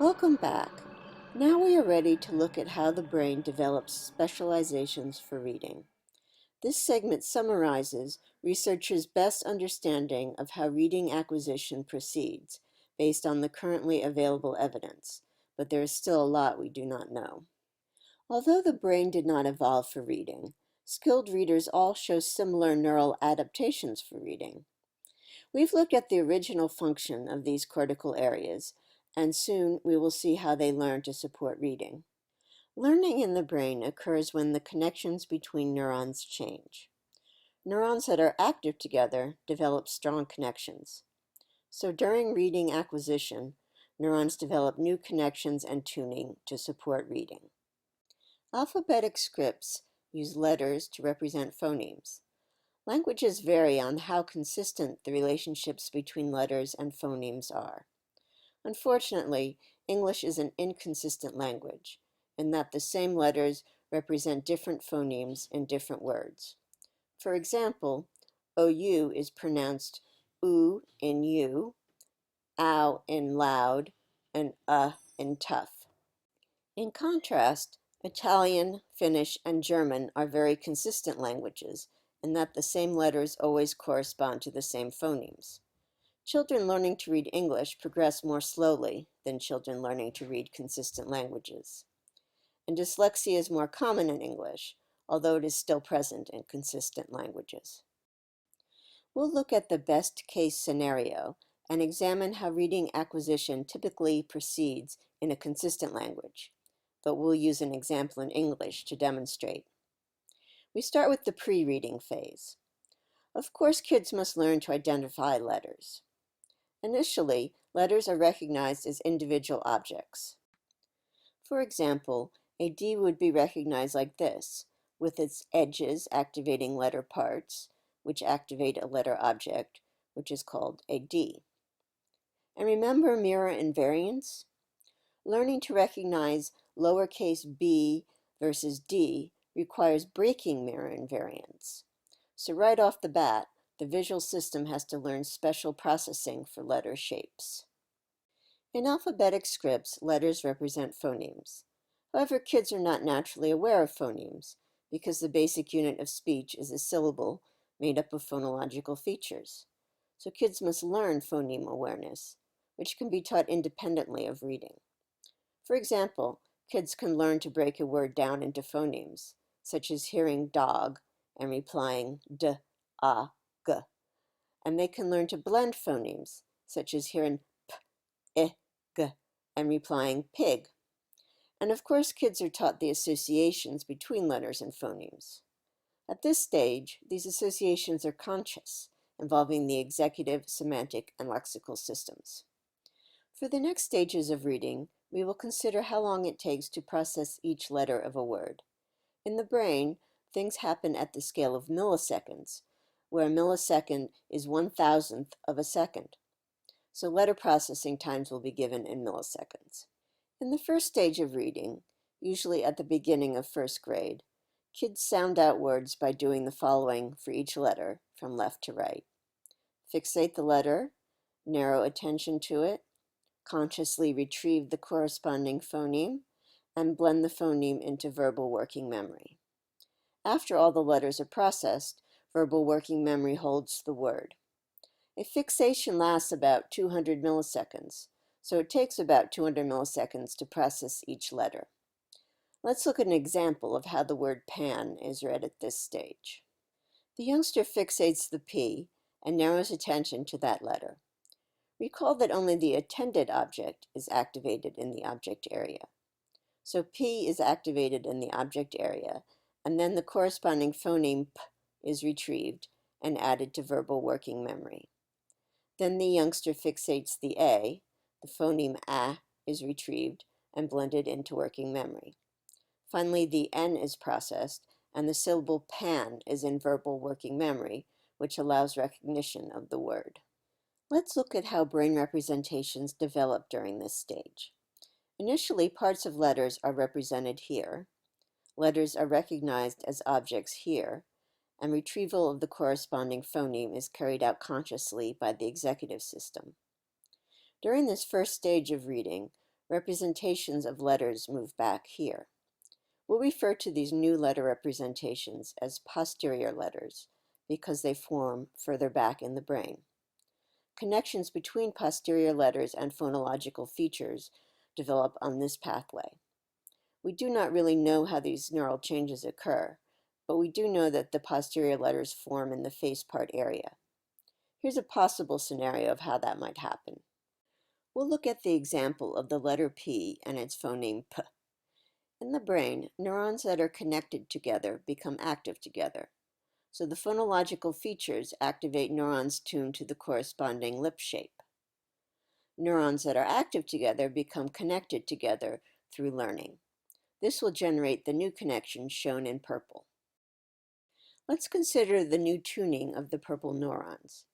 Welcome back. Now we are ready to look at how the brain develops specializations for reading. This segment summarizes researchers' best understanding of how reading acquisition proceeds based on the currently available evidence, but there is still a lot we do not know. Although the brain did not evolve for reading, skilled readers all show similar neural adaptations for reading. We've looked at the original function of these cortical areas, and soon we will see how they learn to support reading. Learning in the brain occurs when the connections between neurons change. Neurons that are active together develop strong connections. So during reading acquisition, neurons develop new connections and tuning to support reading. Alphabetic scripts use letters to represent phonemes. Languages vary on how consistent the relationships between letters and phonemes are. Unfortunately, English is an inconsistent language, in that the same letters represent different phonemes in different words. For example, OU is pronounced oo in you, ow in loud, and in tough. In contrast, Italian, Finnish, and German are very consistent languages in that the same letters always correspond to the same phonemes. Children learning to read English progress more slowly than children learning to read consistent languages. And dyslexia is more common in English, although it is still present in consistent languages. We'll look at the best case scenario and examine how reading acquisition typically proceeds in a consistent language, but we'll use an example in English to demonstrate. We start with the pre-reading phase. Of course, kids must learn to identify letters. Initially, letters are recognized as individual objects. For example, a D would be recognized like this, with its edges activating letter parts, which activate a letter object, which is called a D. And remember mirror invariance? Learning to recognize lowercase b versus D requires breaking mirror invariance. So right off the bat, the visual system has to learn special processing for letter shapes. In alphabetic scripts, letters represent phonemes. However, kids are not naturally aware of phonemes because the basic unit of speech is a syllable made up of phonological features. So kids must learn phoneme awareness, which can be taught independently of reading. For example, kids can learn to break a word down into phonemes, such as hearing dog and replying d, a, g. And they can learn to blend phonemes, such as hearing p, I, g, and replying pig. And of course, kids are taught the associations between letters and phonemes. At this stage, these associations are conscious, involving the executive, semantic, and lexical systems. For the next stages of reading, we will consider how long it takes to process each letter of a word. In the brain, things happen at the scale of milliseconds, where a millisecond is 1,000th of a second. So letter processing times will be given in milliseconds. In the first stage of reading, usually at the beginning of first grade, kids sound out words by doing the following for each letter, from left to right. Fixate the letter, narrow attention to it, consciously retrieve the corresponding phoneme, and blend the phoneme into verbal working memory. After all the letters are processed, verbal working memory holds the word. A fixation lasts about 200 milliseconds, so it takes about 200 milliseconds to process each letter. Let's look at an example of how the word pan is read at this stage. The youngster fixates the P and narrows attention to that letter. Recall that only the attended object is activated in the object area. So P is activated in the object area, and then the corresponding phoneme P is retrieved and added to verbal working memory. Then the youngster fixates the A, the phoneme A is retrieved and blended into working memory. Finally, the N is processed, and the syllable pan is in verbal working memory, which allows recognition of the word. Let's look at how brain representations develop during this stage. Initially, parts of letters are represented here. Letters are recognized as objects here, and retrieval of the corresponding phoneme is carried out consciously by the executive system. During this first stage of reading, representations of letters move back here. We'll refer to these new letter representations as posterior letters because they form further back in the brain. Connections between posterior letters and phonological features develop on this pathway. We do not really know how these neural changes occur, but we do know that the posterior letters form in the face part area. Here's a possible scenario of how that might happen. We'll look at the example of the letter P and its phoneme P. In the brain, neurons that are connected together become active together. So the phonological features activate neurons tuned to the corresponding lip shape. Neurons that are active together become connected together through learning. This will generate the new connections shown in purple. Let's consider the new tuning of the purple neurons.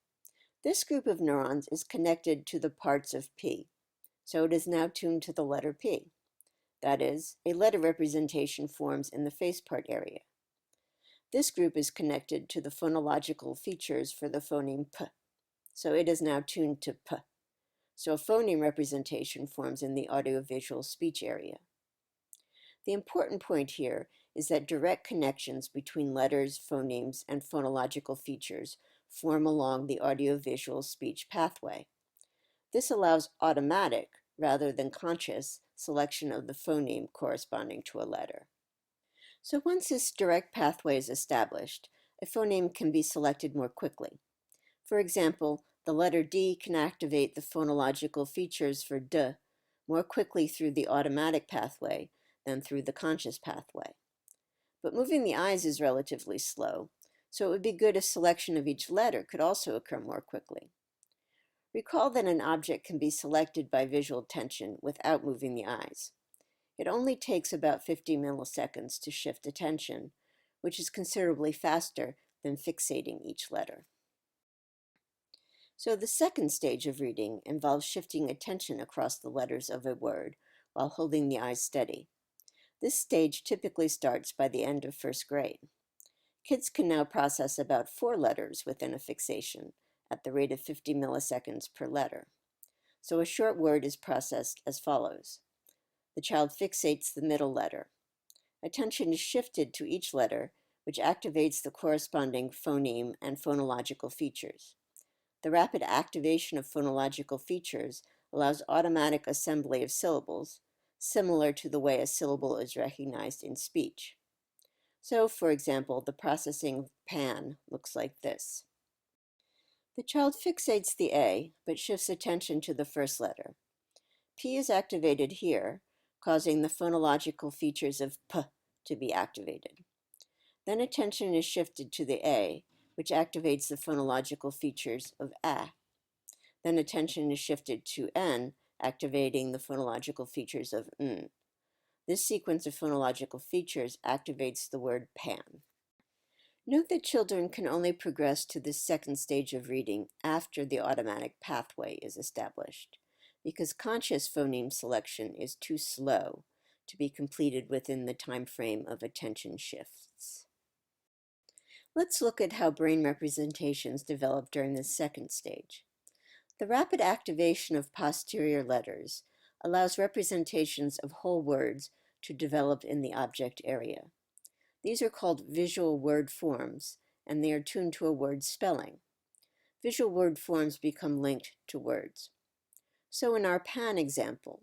This group of neurons is connected to the parts of P, so it is now tuned to the letter P. That is, a letter representation forms in the face part area. This group is connected to the phonological features for the phoneme P, so it is now tuned to P. So a phoneme representation forms in the audiovisual speech area. The important point here is that direct connections between letters, phonemes, and phonological features form along the audiovisual speech pathway. This allows automatic, rather than conscious, selection of the phoneme corresponding to a letter. So once this direct pathway is established, a phoneme can be selected more quickly. For example, the letter D can activate the phonological features for D more quickly through the automatic pathway than through the conscious pathway. But moving the eyes is relatively slow, so it would be good if selection of each letter could also occur more quickly. Recall that an object can be selected by visual attention without moving the eyes. It only takes about 50 milliseconds to shift attention, which is considerably faster than fixating each letter. So the second stage of reading involves shifting attention across the letters of a word while holding the eyes steady. This stage typically starts by the end of first grade. Kids can now process about 4 letters within a fixation at the rate of 50 milliseconds per letter. So a short word is processed as follows. The child fixates the middle letter. Attention is shifted to each letter, which activates the corresponding phoneme and phonological features. The rapid activation of phonological features allows automatic assembly of syllables, similar to the way a syllable is recognized in speech. So, for example, the processing of pan looks like this. The child fixates the A, but shifts attention to the first letter. P is activated here, causing the phonological features of P to be activated. Then attention is shifted to the A, which activates the phonological features of A. Then attention is shifted to N, activating the phonological features of N. This sequence of phonological features activates the word pan. Note that children can only progress to this second stage of reading after the automatic pathway is established, because conscious phoneme selection is too slow to be completed within the time frame of attention shifts. Let's look at how brain representations develop during this second stage. The rapid activation of posterior letters allows representations of whole words to develop in the object area. These are called visual word forms, and they are tuned to a word's spelling. Visual word forms become linked to words. So in our pan example,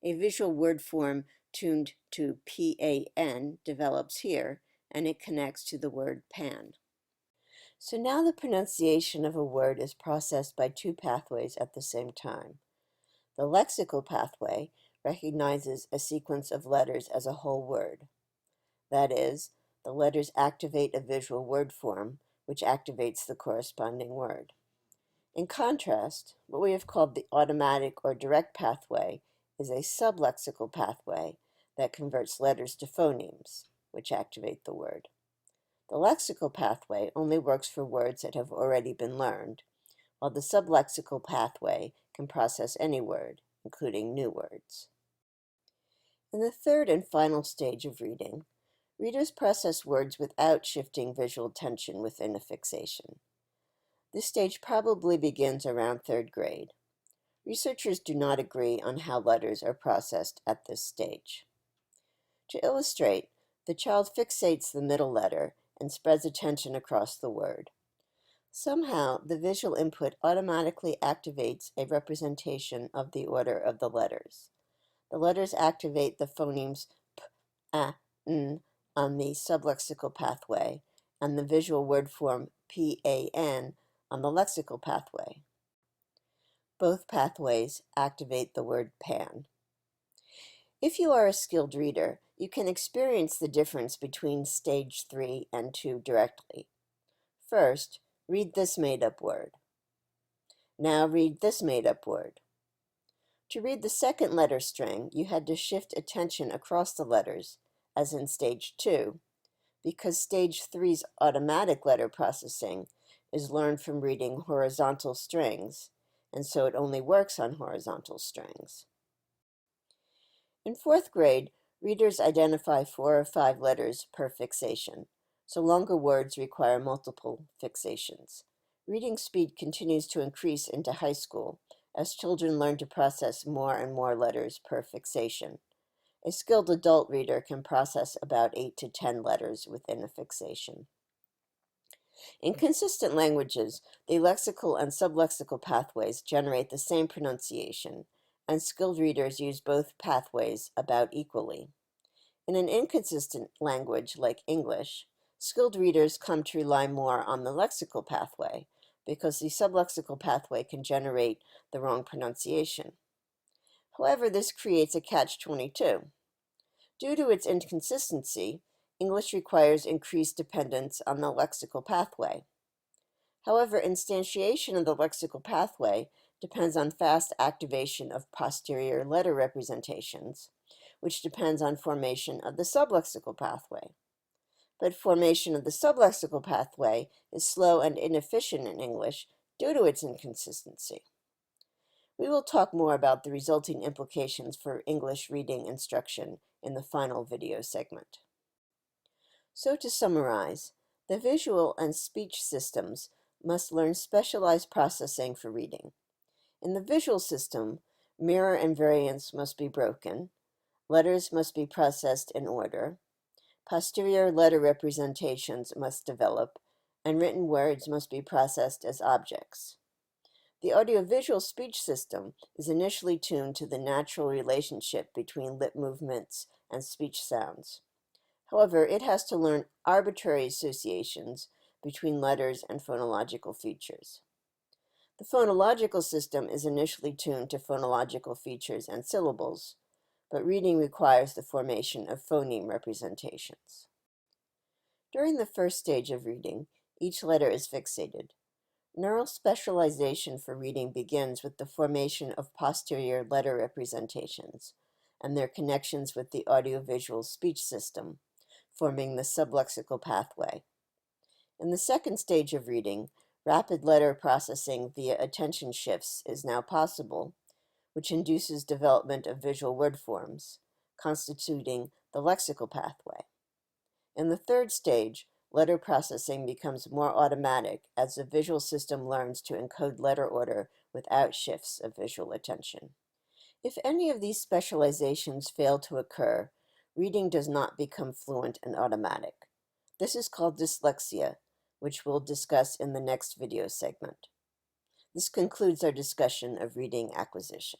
a visual word form tuned to PAN develops here, and it connects to the word pan. So now the pronunciation of a word is processed by 2 pathways at the same time. The lexical pathway recognizes a sequence of letters as a whole word. That is, the letters activate a visual word form, which activates the corresponding word. In contrast, what we have called the automatic or direct pathway is a sublexical pathway that converts letters to phonemes, which activate the word. The lexical pathway only works for words that have already been learned, while the sublexical pathway can process any word, including new words. In the third and final stage of reading, readers process words without shifting visual attention within a fixation. This stage probably begins around third grade. Researchers do not agree on how letters are processed at this stage. To illustrate, the child fixates the middle letter and spreads attention across the word. Somehow, the visual input automatically activates a representation of the order of the letters. The letters activate the phonemes p, a, n on the sublexical pathway and the visual word form pan on the lexical pathway. Both pathways activate the word pan. If you are a skilled reader, you can experience the difference between stage 3 and 2 directly. First, read this made-up word. Now read this made-up word. To read the second letter string, you had to shift attention across the letters, as in stage 2, because stage 3's automatic letter processing is learned from reading horizontal strings, and so it only works on horizontal strings. In 4th grade, readers identify 4 or 5 letters per fixation, so longer words require multiple fixations. Reading speed continues to increase into high school as children learn to process more and more letters per fixation. A skilled adult reader can process about 8 to 10 letters within a fixation. In consistent languages, the lexical and sublexical pathways generate the same pronunciation, and skilled readers use both pathways about equally. In an inconsistent language like English, skilled readers come to rely more on the lexical pathway because the sublexical pathway can generate the wrong pronunciation. However, this creates a catch-22. Due to its inconsistency, English requires increased dependence on the lexical pathway. However, instantiation of the lexical pathway depends on fast activation of posterior letter representations, which depends on formation of the sublexical pathway. But formation of the sublexical pathway is slow and inefficient in English due to its inconsistency. We will talk more about the resulting implications for English reading instruction in the final video segment. So to summarize, the visual and speech systems must learn specialized processing for reading. In the visual system, mirror and variance must be broken, letters must be processed in order, posterior letter representations must develop, and written words must be processed as objects. The audiovisual speech system is initially tuned to the natural relationship between lip movements and speech sounds. However, it has to learn arbitrary associations between letters and phonological features. The phonological system is initially tuned to phonological features and syllables, but reading requires the formation of phoneme representations. During the first stage of reading, each letter is fixated. Neural specialization for reading begins with the formation of posterior letter representations and their connections with the audiovisual speech system, forming the sublexical pathway. In the second stage of reading, rapid letter processing via attention shifts is now possible, which induces development of visual word forms, constituting the lexical pathway. In the third stage, letter processing becomes more automatic as the visual system learns to encode letter order without shifts of visual attention. If any of these specializations fail to occur, reading does not become fluent and automatic. This is called dyslexia, which we'll discuss in the next video segment. This concludes our discussion of reading acquisition.